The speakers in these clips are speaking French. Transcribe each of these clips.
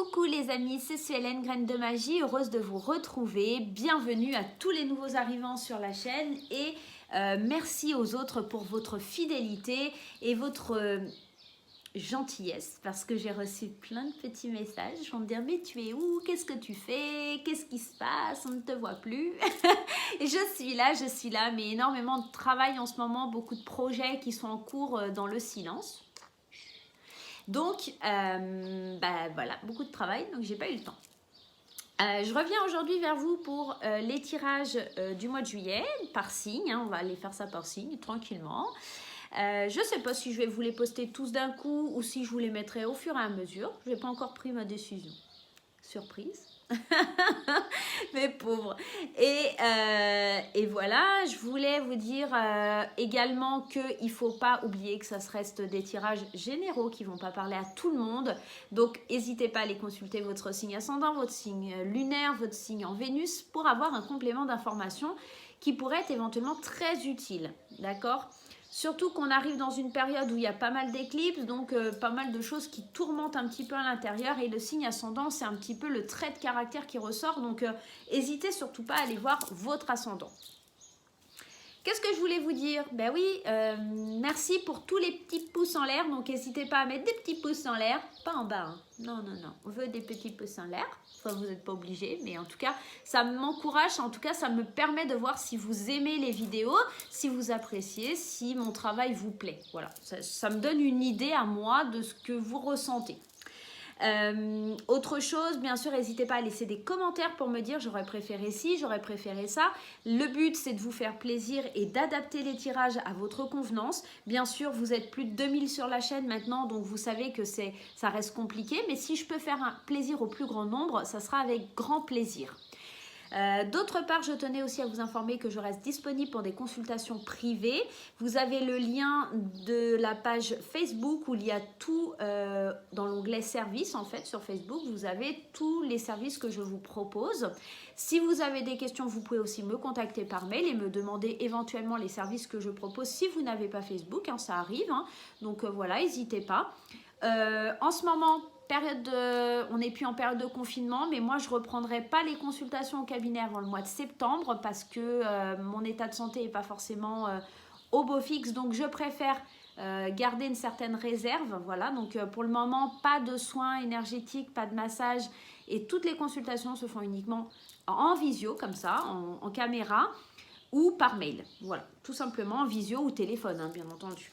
Coucou les amis, c'est Suelen, Graine de Magie, heureuse de vous retrouver. Bienvenue à tous les nouveaux arrivants sur la chaîne et merci aux autres pour votre fidélité et votre gentillesse parce que j'ai reçu plein de petits messages. Ils vont me dire mais tu es où? Qu'est-ce que tu fais? Qu'est-ce qui se passe? On ne te voit plus. Et je suis là, mais énormément de travail en ce moment, beaucoup de projets qui sont en cours dans le silence. Donc, voilà, beaucoup de travail, donc j'ai pas eu le temps. Je reviens aujourd'hui vers vous pour les tirages du mois de juillet, par signe, hein, on va aller faire ça par signe, tranquillement. Je ne sais pas si je vais vous les poster tous d'un coup ou si je vous les mettrai au fur et à mesure. Je n'ai pas encore pris ma décision. Surprise. Mes pauvres. Et voilà, je voulais vous dire également qu'il ne faut pas oublier que ça reste des tirages généraux qui ne vont pas parler à tout le monde. Donc, n'hésitez pas à aller consulter votre signe ascendant, votre signe lunaire, votre signe en Vénus pour avoir un complément d'information qui pourrait être éventuellement très utile. D'accord ? Surtout qu'on arrive dans une période où il y a pas mal d'éclipses, donc pas mal de choses qui tourmentent un petit peu à l'intérieur. Et le signe ascendant, c'est un petit peu le trait de caractère qui ressort. Donc, n'hésitez surtout pas à aller voir votre ascendant. Qu'est-ce que je voulais vous dire? Ben oui, merci pour tous les petits pouces en l'air. Donc, n'hésitez pas à mettre des petits pouces en l'air. Pas en bas, hein. Non. On veut des petits pouces en l'air. Enfin, vous n'êtes pas obligés. Mais en tout cas, ça m'encourage. En tout cas, ça me permet de voir si vous aimez les vidéos, si vous appréciez, si mon travail vous plaît. Voilà, ça me donne une idée à moi de ce que vous ressentez. Autre chose, bien sûr, n'hésitez pas à laisser des commentaires pour me dire j'aurais préféré ci, j'aurais préféré ça. Le but, c'est de vous faire plaisir et d'adapter les tirages à votre convenance. Bien sûr, vous êtes plus de 2000 sur la chaîne maintenant, donc vous savez que ça reste compliqué. Mais si je peux faire un plaisir au plus grand nombre, ça sera avec grand plaisir. D'autre part, je tenais aussi à vous informer que je reste disponible pour des consultations privées. Vous avez le lien de la page Facebook où il y a tout dans l'onglet services en fait sur Facebook. Vous avez tous les services que je vous propose. Si vous avez des questions, vous pouvez aussi me contacter par mail et me demander éventuellement les services que je propose si vous n'avez pas Facebook, hein, ça arrive. Hein. Donc voilà, n'hésitez pas. En ce moment, on n'est plus en période de confinement, mais moi je ne reprendrai pas les consultations au cabinet avant le mois de septembre parce que mon état de santé n'est pas forcément au beau fixe, donc je préfère garder une certaine réserve. Voilà, donc pour le moment, pas de soins énergétiques, pas de massage et toutes les consultations se font uniquement en visio, comme ça, en caméra ou par mail. Voilà, tout simplement en visio ou téléphone, hein, bien entendu.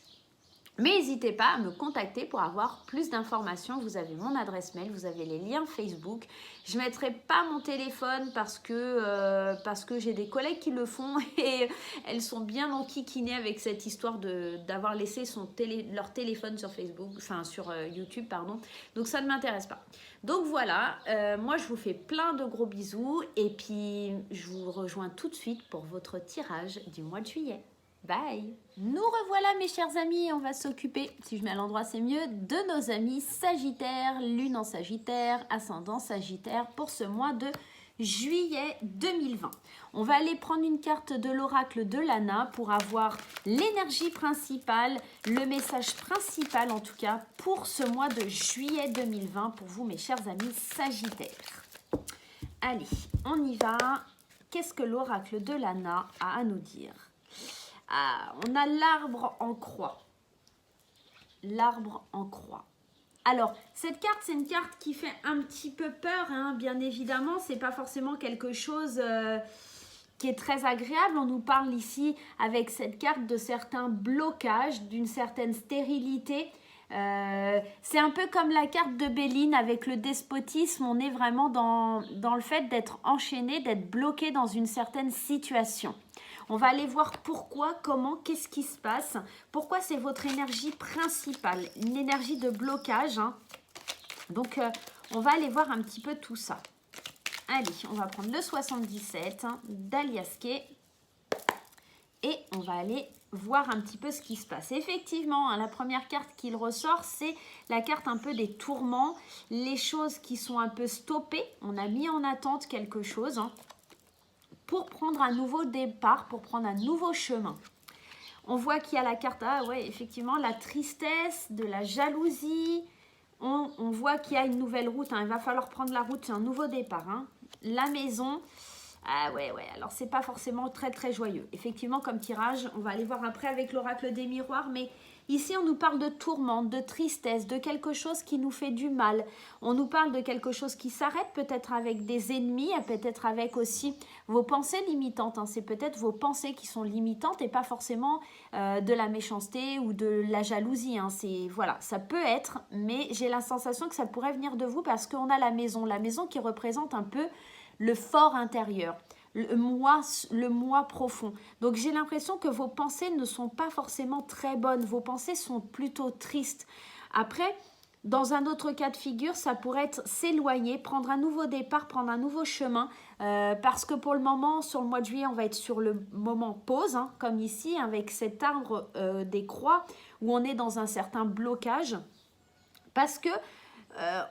Mais n'hésitez pas à me contacter pour avoir plus d'informations. Vous avez mon adresse mail, vous avez les liens Facebook. Je ne mettrai pas mon téléphone parce que j'ai des collègues qui le font et elles sont bien enquiquinées avec cette histoire d'avoir laissé leur téléphone sur Facebook, enfin sur YouTube, pardon. Donc ça ne m'intéresse pas. Donc voilà, moi je vous fais plein de gros bisous et puis je vous rejoins tout de suite pour votre tirage du mois de juillet. Bye! Nous revoilà mes chers amis, on va s'occuper, si je mets à l'endroit c'est mieux, de nos amis Sagittaire, Lune en Sagittaire, Ascendant Sagittaire pour ce mois de juillet 2020. On va aller prendre une carte de l'oracle de Lana pour avoir l'énergie principale, le message principal en tout cas pour ce mois de juillet 2020 pour vous mes chers amis Sagittaires. Allez, on y va. Qu'est-ce que l'oracle de Lana a à nous dire? Ah, on a l'arbre en croix. L'arbre en croix. Alors, cette carte, c'est une carte qui fait un petit peu peur, hein, bien évidemment. C'est pas forcément quelque chose qui est très agréable. On nous parle ici, avec cette carte, de certains blocages, d'une certaine stérilité. C'est un peu comme la carte de Béline avec le despotisme. On est vraiment dans le fait d'être enchaîné, d'être bloqué dans une certaine situation. On va aller voir pourquoi, comment, qu'est-ce qui se passe, pourquoi c'est votre énergie principale, une énergie de blocage. Hein. Donc, on va aller voir un petit peu tout ça. Allez, on va prendre le 77 hein, d'Aliaské et on va aller voir un petit peu ce qui se passe. Effectivement, hein, la première carte qu'il ressort, c'est la carte un peu des tourments, les choses qui sont un peu stoppées. On a mis en attente quelque chose. Hein. Pour prendre un nouveau départ, pour prendre un nouveau chemin. On voit qu'il y a la carte, ah ouais, effectivement, la tristesse, de la jalousie. on voit qu'il y a une nouvelle route. Hein. Il va falloir prendre la route, c'est un nouveau départ. Hein. La maison, ah ouais, alors c'est pas forcément très très joyeux. Effectivement, comme tirage, on va aller voir après avec l'oracle des miroirs, mais ici on nous parle de tourmente, de tristesse, de quelque chose qui nous fait du mal. On nous parle de quelque chose qui s'arrête, peut-être avec des ennemis, peut-être avec aussi vos pensées limitantes. Hein. C'est peut-être vos pensées qui sont limitantes et pas forcément de la méchanceté ou de la jalousie. Hein. Voilà, ça peut être, mais j'ai la sensation que ça pourrait venir de vous parce qu'on a la maison qui représente un peu le fort intérieur, le moi profond. Donc j'ai l'impression que vos pensées ne sont pas forcément très bonnes, vos pensées sont plutôt tristes. Après, dans un autre cas de figure, ça pourrait être s'éloigner, prendre un nouveau départ, prendre un nouveau chemin, parce que pour le moment, sur le mois de juillet, on va être sur le moment pause, hein, comme ici, avec cet arbre des croix, où on est dans un certain blocage, parce que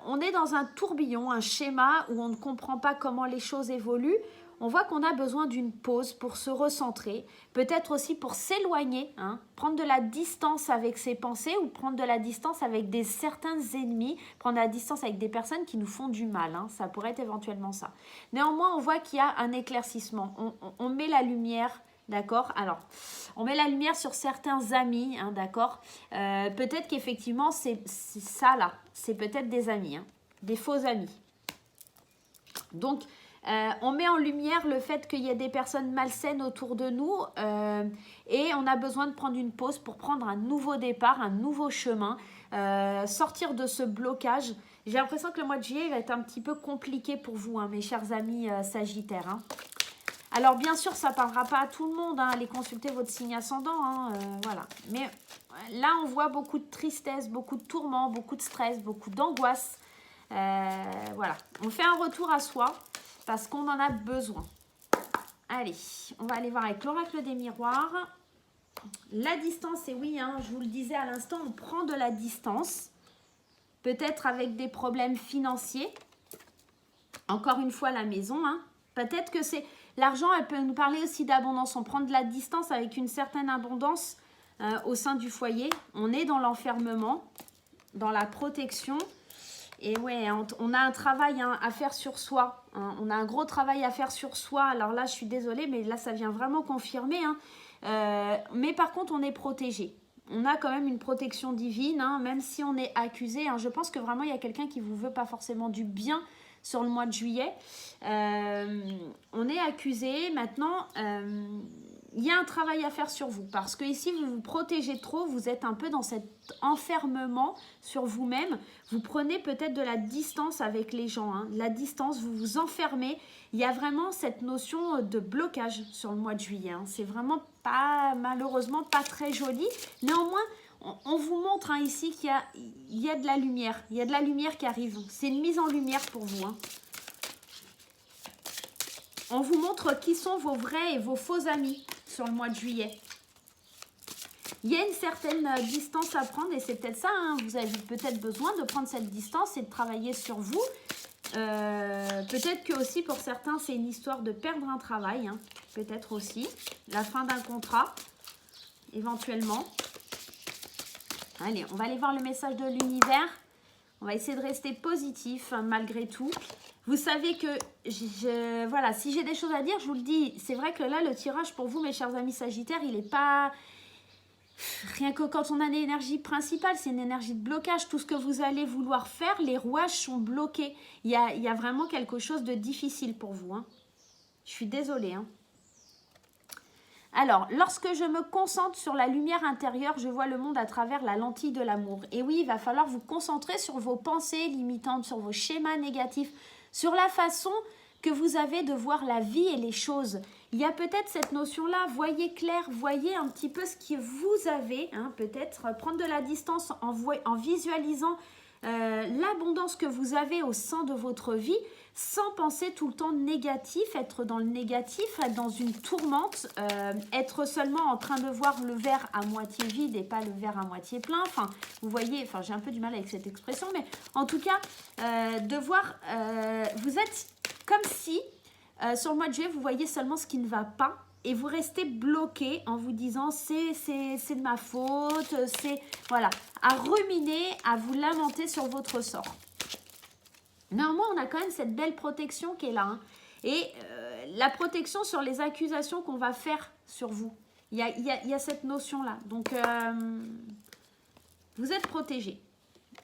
on est dans un tourbillon, un schéma où on ne comprend pas comment les choses évoluent. On voit qu'on a besoin d'une pause pour se recentrer, peut-être aussi pour s'éloigner, hein, prendre de la distance avec ses pensées ou prendre de la distance avec certains ennemis, prendre de la distance avec des personnes qui nous font du mal. Hein, ça pourrait être éventuellement ça. Néanmoins, on voit qu'il y a un éclaircissement. On met la lumière. D'accord. Alors, on met la lumière sur certains amis, hein, d'accord. Peut-être qu'effectivement, c'est ça là. C'est peut-être des amis, hein, des faux amis. Donc, on met en lumière le fait qu'il y a des personnes malsaines autour de nous et on a besoin de prendre une pause pour prendre un nouveau départ, un nouveau chemin, sortir de ce blocage. J'ai l'impression que le mois de juillet va être un petit peu compliqué pour vous, hein, mes chers amis sagittaires. Hein. Alors, bien sûr, ça ne parlera pas à tout le monde. Hein. Allez consulter votre signe ascendant. Hein, voilà. Mais là, on voit beaucoup de tristesse, beaucoup de tourments, beaucoup de stress, beaucoup d'angoisse. Voilà. On fait un retour à soi parce qu'on en a besoin. Allez, on va aller voir avec l'oracle des miroirs. La distance, et oui, hein, je vous le disais à l'instant, on prend de la distance. Peut-être avec des problèmes financiers. Encore une fois, la maison. Hein. Peut-être que c'est... L'argent, elle peut nous parler aussi d'abondance. On prend de la distance avec une certaine abondance au sein du foyer. On est dans l'enfermement, dans la protection. Et ouais, on a un travail à faire sur soi. Hein. On a un gros travail à faire sur soi. Alors là, je suis désolée, mais là, ça vient vraiment confirmer. Hein. Mais par contre, on est protégé. On a quand même une protection divine, hein, même si on est accusé. Hein. Je pense que vraiment, il y a quelqu'un qui ne vous veut pas forcément du bien sur le mois de juillet. On est accusé. Maintenant, il y a un travail à faire sur vous parce que ici, vous vous protégez trop. Vous êtes un peu dans cet enfermement sur vous-même. Vous prenez peut-être de la distance avec les gens. Hein. La distance, vous vous enfermez. Il y a vraiment cette notion de blocage sur le mois de juillet. Hein. C'est vraiment pas, malheureusement, pas très joli. Néanmoins, on vous montre hein, ici qu'il y a de la lumière. Il y a de la lumière qui arrive. C'est une mise en lumière pour vous. Hein. On vous montre qui sont vos vrais et vos faux amis sur le mois de juillet. Il y a une certaine distance à prendre et c'est peut-être ça. Hein, vous avez peut-être besoin de prendre cette distance et de travailler sur vous. Peut-être que aussi pour certains, c'est une histoire de perdre un travail. Hein, peut-être aussi. La fin d'un contrat, éventuellement. Allez, on va aller voir le message de l'univers. On va essayer de rester positif hein, malgré tout. Vous savez que, voilà, si j'ai des choses à dire, je vous le dis. C'est vrai que là, le tirage pour vous, mes chers amis sagittaires, il n'est pas... Rien que quand on a une énergie principale, c'est une énergie de blocage. Tout ce que vous allez vouloir faire, les rouages sont bloqués. Il y a vraiment quelque chose de difficile pour vous. Hein. Je suis désolée. Hein. Alors, lorsque je me concentre sur la lumière intérieure, je vois le monde à travers la lentille de l'amour. Et oui, il va falloir vous concentrer sur vos pensées limitantes, sur vos schémas négatifs, sur la façon que vous avez de voir la vie et les choses. Il y a peut-être cette notion-là, voyez clair, voyez un petit peu ce que vous avez, hein, peut-être prendre de la distance en visualisant l'abondance que vous avez au sein de votre vie, sans penser tout le temps négatif, être dans le négatif, être dans une tourmente, être seulement en train de voir le verre à moitié vide et pas le verre à moitié plein. Enfin, vous voyez, enfin, j'ai un peu du mal avec cette expression, mais en tout cas, de voir, vous êtes comme si, sur le mois de juillet, vous voyez seulement ce qui ne va pas et vous restez bloqué en vous disant c'est de ma faute, c'est voilà, à ruminer, à vous lamenter sur votre sort. Néanmoins, on a quand même cette belle protection qui est là. Hein. Et la protection sur les accusations qu'on va faire sur vous. Il y a cette notion-là. Donc, vous êtes protégé.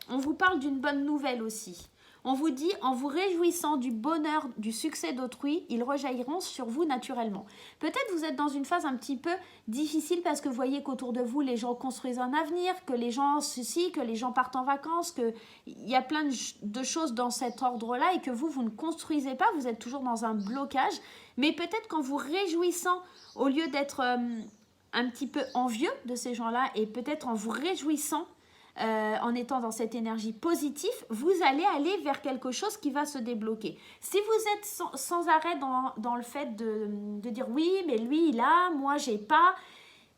On vous parle d'une bonne nouvelle aussi. On vous dit, en vous réjouissant du bonheur, du succès d'autrui, ils rejailliront sur vous naturellement. Peut-être vous êtes dans une phase un petit peu difficile parce que vous voyez qu'autour de vous, les gens construisent un avenir, que les gens ceci, que les gens partent en vacances, qu'il y a plein de choses dans cet ordre-là et que vous ne construisez pas, vous êtes toujours dans un blocage. Mais peut-être qu'en vous réjouissant, au lieu d'être un petit peu envieux de ces gens-là et peut-être en vous réjouissant, en étant dans cette énergie positive, vous allez aller vers quelque chose qui va se débloquer. Si vous êtes sans arrêt dans le fait de dire oui, mais lui il a, moi j'ai pas,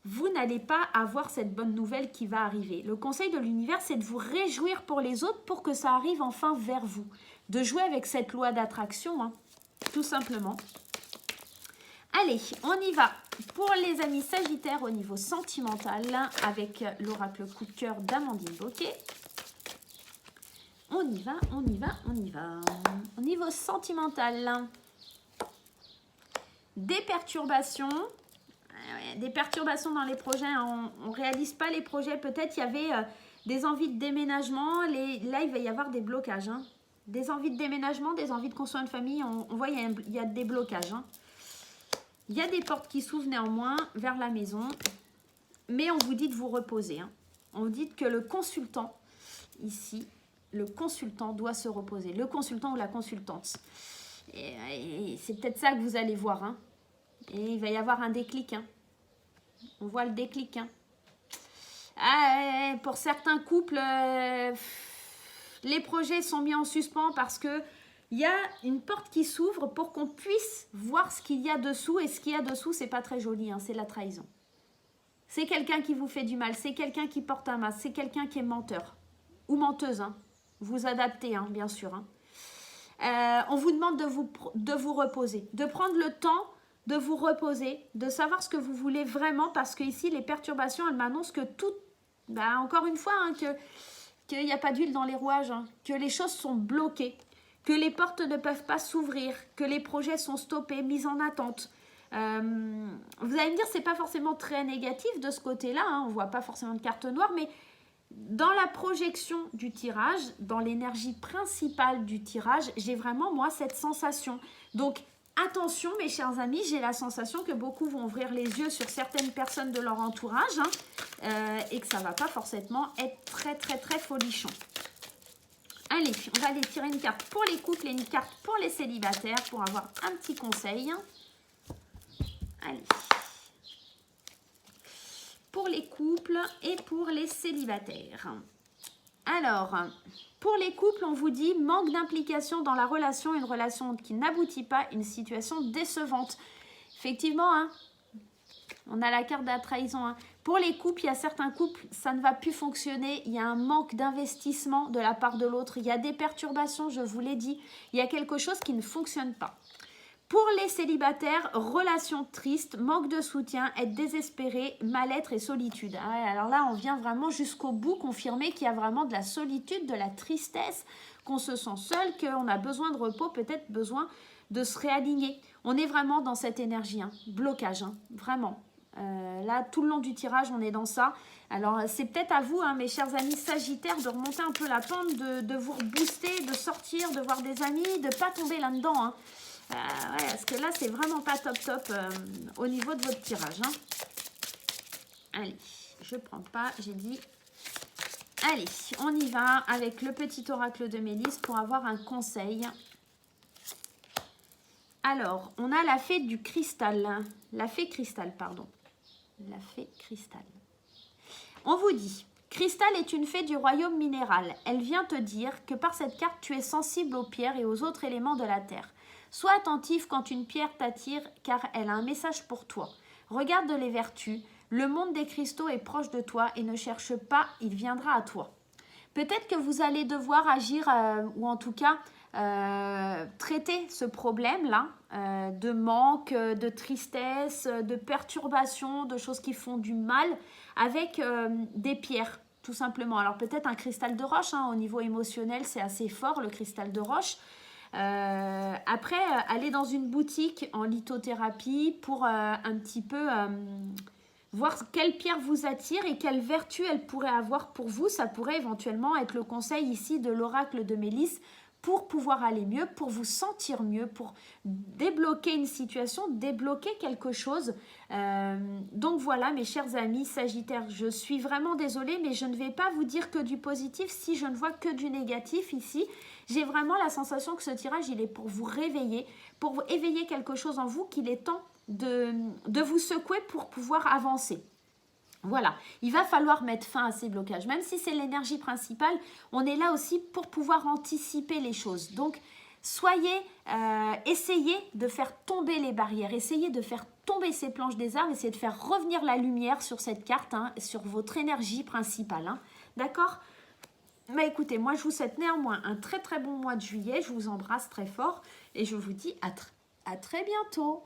vous n'allez pas avoir cette bonne nouvelle qui va arriver. Le conseil de l'univers, c'est de vous réjouir pour les autres pour que ça arrive enfin vers vous. De jouer avec cette loi d'attraction, hein, tout simplement. Allez, on y va. Pour les amis sagittaires au niveau sentimental, avec l'oracle coup de cœur d'Amandine Bocquet. On y va, on y va, on y va. Au niveau sentimental, des perturbations dans les projets. On ne réalise pas les projets. Peut-être il y avait des envies de déménagement. Là, il va y avoir des blocages. Hein. Des envies de déménagement, des envies de construire une famille. On voit il y a des blocages. Hein. Il y a des portes qui s'ouvrent néanmoins vers la maison, mais on vous dit de vous reposer. Hein. On vous dit que le consultant, ici, le consultant doit se reposer. Le consultant ou la consultante. Et c'est peut-être ça que vous allez voir. Hein. Et il va y avoir un déclic. Hein. On voit le déclic. Hein. Pour certains couples, les projets sont mis en suspens parce que il y a une porte qui s'ouvre pour qu'on puisse voir ce qu'il y a dessous. Et ce qu'il y a dessous, c'est pas très joli, hein, c'est la trahison. C'est quelqu'un qui vous fait du mal, c'est quelqu'un qui porte un masque, c'est quelqu'un qui est menteur. Ou menteuse, hein. Vous adaptez, hein, bien sûr. Hein. On vous demande de vous reposer, de prendre le temps de vous reposer, de savoir ce que vous voulez vraiment, parce que ici, les perturbations, elles m'annoncent que tout, encore une fois, hein, qu'il n'y a pas d'huile dans les rouages, hein, que les choses sont bloquées. Que les portes ne peuvent pas s'ouvrir, que les projets sont stoppés, mis en attente. Vous allez me dire, c'est pas forcément très négatif de ce côté-là, hein, on ne voit pas forcément de carte noire, mais dans la projection du tirage, dans l'énergie principale du tirage, j'ai vraiment, moi, cette sensation. Donc, attention, mes chers amis, j'ai la sensation que beaucoup vont ouvrir les yeux sur certaines personnes de leur entourage, hein, et que ça ne va pas forcément être très, très, très folichon. Allez, on va aller tirer une carte pour les couples et une carte pour les célibataires pour avoir un petit conseil. Allez. Pour les couples et pour les célibataires. Alors, pour les couples, on vous dit manque d'implication dans la relation, une relation qui n'aboutit pas, une situation décevante. Effectivement, hein, on a la carte de la trahison. Hein. Pour les couples, il y a certains couples, ça ne va plus fonctionner. Il y a un manque d'investissement de la part de l'autre. Il y a des perturbations, je vous l'ai dit. Il y a quelque chose qui ne fonctionne pas. Pour les célibataires, relations tristes, manque de soutien, être désespéré, mal-être et solitude. Alors là, on vient vraiment jusqu'au bout confirmer qu'il y a vraiment de la solitude, de la tristesse, qu'on se sent seul, qu'on a besoin de repos, peut-être besoin de se réaligner. On est vraiment dans cette énergie, hein. Blocage, hein. Vraiment. Là, tout le long du tirage, on est dans ça. Alors, c'est peut-être à vous, hein, mes chers amis sagittaires, de remonter un peu la pente, de vous rebooster, de sortir, de voir des amis, de ne pas tomber là-dedans. Hein. Ouais, parce que là, c'est vraiment pas top au niveau de votre tirage. Hein. Allez, je prends pas, j'ai dit. Allez, on y va avec le petit oracle de Mélisse pour avoir un conseil. Alors, on a la fée du cristal. La fée cristal, pardon. La fée cristal. On vous dit, cristal est une fée du royaume minéral. Elle vient te dire que par cette carte, tu es sensible aux pierres et aux autres éléments de la terre. Sois attentif quand une pierre t'attire, car elle a un message pour toi. Regarde les vertus. Le monde des cristaux est proche de toi et ne cherche pas, il viendra à toi. Peut-être que vous allez devoir agir ou en tout cas traiter ce problème-là de manque, de tristesse, de perturbation, de choses qui font du mal avec des pierres, tout simplement. Alors peut-être un cristal de roche, hein, au niveau émotionnel, c'est assez fort le cristal de roche. Après, aller dans une boutique en lithothérapie pour un petit peu voir quelle pierre vous attire et quelle vertu elle pourrait avoir pour vous. Ça pourrait éventuellement être le conseil ici de l'oracle de Mélisse pour pouvoir aller mieux, pour vous sentir mieux, pour débloquer une situation, débloquer quelque chose. Donc voilà, mes chers amis Sagittaires, je suis vraiment désolée, mais je ne vais pas vous dire que du positif si je ne vois que du négatif ici. J'ai vraiment la sensation que ce tirage, il est pour vous réveiller, pour vous éveiller quelque chose en vous, qu'il est temps de vous secouer pour pouvoir avancer. Voilà, il va falloir mettre fin à ces blocages. Même si c'est l'énergie principale, on est là aussi pour pouvoir anticiper les choses. Donc, essayez de faire tomber les barrières, essayez de faire tomber ces planches des arbres, essayez de faire revenir la lumière sur cette carte, hein, sur votre énergie principale. Hein. D'accord ? Mais écoutez, moi je vous souhaite néanmoins un très très bon mois de juillet. Je vous embrasse très fort et je vous dis à très bientôt.